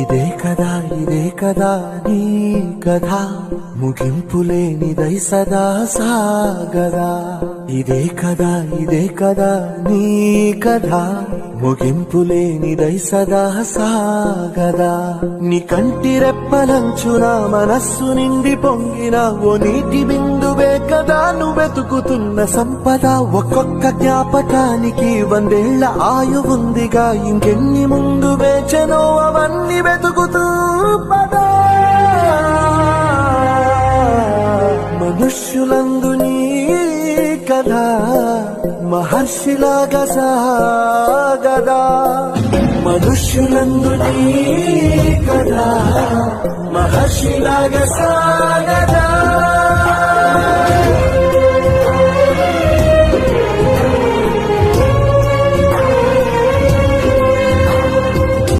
ఇదే కదా నీ కథ ముగింపులేనిదై సదా సాగదా. ఇదే కదా నీ కథ ముగింపులేనిదై సదా సాగదా. నీ కంటి రెప్పలంచున మనస్సు నిండి పొంగిన ఓ నీటి బిందువే కదా నువ్వెతుకుతున్న సంపద. ఒక్కొక్క జ్ఞాపకానికి 100 ఏళ్ల ఆయువుందిగా, ఇంకెన్ని ముందు వేచనో అవన్నీ వెతుకుతూ పదా. మనుష్యులందు నీ కథ మహర్షిలాగా సాగదా. మనుష్యులందు నీ కథ మహర్షిలాగా సాగదా.